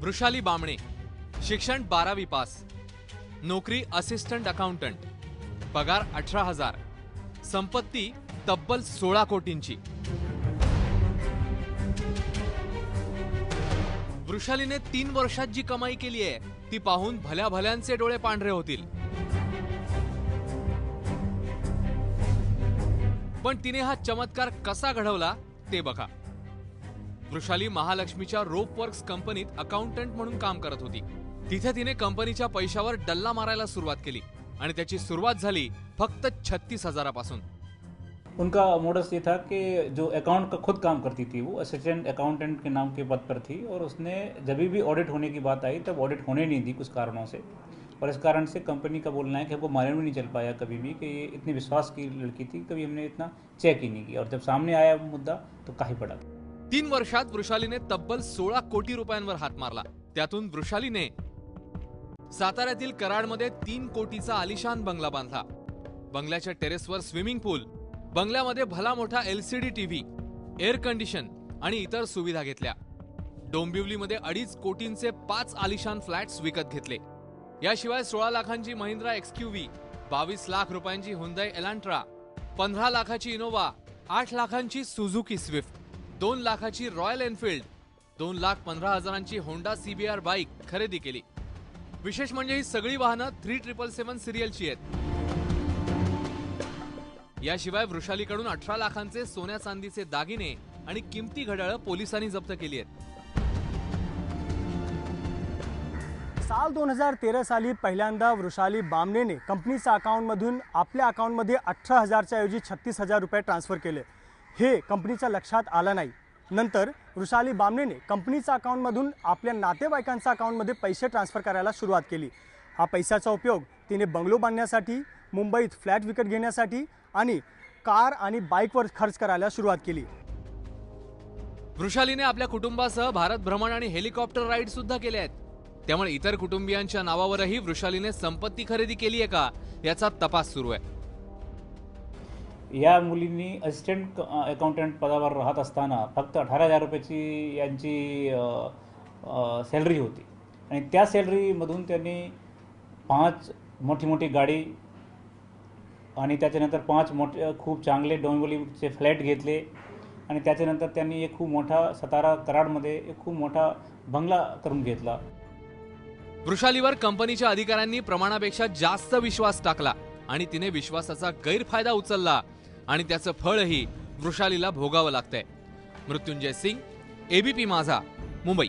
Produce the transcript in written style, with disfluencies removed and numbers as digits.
वृषाली बामणे, शिक्षण 12वी पास, नोकरी असिस्टंट अकाउंटंट, पगार 18,000, संपत्ती तब्बल 16 कोटींची। वृषालीने 3 वर्षात जी कमाई केली आहे ती पाहून भल्या भल्यांचे डोळे पांढरे होतील। पण तिने हा चमत्कार कसा घडवला ते बघा। वृषाली महालक्ष्मीच्या रोप वर्क्स कंपनीत अकाउंटंट म्हणून काम करत होती। तिथे तिने कंपनीच्या पैशावर डल्ला मारायला सुरुवात केली आणि त्याची सुरुवात झाली फक्त 36,000 पासून। उनका मोडस ये था कि जो अकाउंट का खुद काम करती थी, वो असिस्टेंट अकाउंटेंट के नाम के पद पर थी और उसने जब भी ऑडिट होने की बात आई तब ऑडिट होने नहीं दी कुछ कारणों से। और इस कारण से कंपनी का बोलना है कि हमको मालूम नहीं चल पाया कभी भी कि ये इतनी विश्वास की लड़की थी, कभी हमने इतना चेक ही नहीं किया और जब सामने आया मुद्दा तो काही पड़ा। 3 वर्षात वृषालीने तब्बल 16 कोटी रुपयांवर हात मारला। त्यातून वृषालीने साताऱ्यातील कराडमध्ये 3 कोटीचा आलिशान बंगला बांधला। बंगल्याच्या टेरेसवर स्विमिंग पूल, बंगल्यामध्ये भला मोठा LCD टीव्ही, एअर कंडिशन आणि इतर सुविधा घेतल्या। डोंबिवलीमध्ये 2.5 कोटींचे 5 आलिशान फ्लॅट्स विकत घेतले। याशिवाय 16 लाखांची महिंद्रा XUV, 22 लाख रुपयांची हुंदाई एलांट्रा, 15 लाखाची इनोवा, 8 लाखांची सुझुकी स्विफ्ट, 2 लाखाची रॉयल एनफील्ड, 2,15,000ची होंडा CBR बाईक खरेदी केली। विशेष म्हणजे ही सगळी वाहनं 3777 सिरियलची आहेत। याशिवाय वृषालीकडून 18 लाखांचे सोन्या चांदीचे दागिने आणि किमती घड्याळं पोलिसांनी जप्त केली आहेत। साल 2013 साली पहिल्यांदा वृषाली बामणेने कंपनीच्या अकाउंटमधून आपल्या अकाउंटमध्ये 18,000च्या ऐवजी 36,000 रुपये ट्रान्सफर केले। हे कंपनीच्या लक्षात आलं नाही। नंतर वृषाली बामणेने कंपनीच्या अकाउंटमधून आपल्या नातेवाईकांच्या अकाउंटमध्ये पैसे ट्रान्सफर करायला सुरुवात केली। हा पैशाचा उपयोग तिने बंगलो बांधण्यासाठी, मुंबईत फ्लॅट विकत घेण्यासाठी आणि कार आणि बाईकवर खर्च करायला सुरुवात केली। वृषालीने आपल्या कुटुंबासह भारत भ्रमण आणि हेलिकॉप्टर राईड सुद्धा केले आहेत। त्यामुळे इतर कुटुंबियांच्या नावावरही वृषालीने संपत्ती खरेदी केली आहे का याचा तपास सुरू आहे। या मुलींनी असिस्टंट अकाउंटंट पदावर राहत असताना फक्त 18,000 रुपयाची यांची सॅलरी होती आणि त्या सॅलरीमधून त्यांनी 5 मोठी मोठी गाडी आणि त्याच्यानंतर 5 मोठे खूप चांगले डोंबिवलीचे फ्लॅट घेतले आणि त्याच्यानंतर त्यांनी एक खूप मोठा सातारा कराडमध्ये एक खूप मोठा बंगला करून घेतला। वृषालीवर कंपनीच्या अधिकाऱ्यांनी प्रमाणापेक्षा जास्त विश्वास टाकला आणि तिने विश्वासाचा गैरफायदा उचलला आणि त्याचं फळही वृषालीला भोगावं लागतंय। मृत्युंजय सिंग, ABP माझा, मुंबई।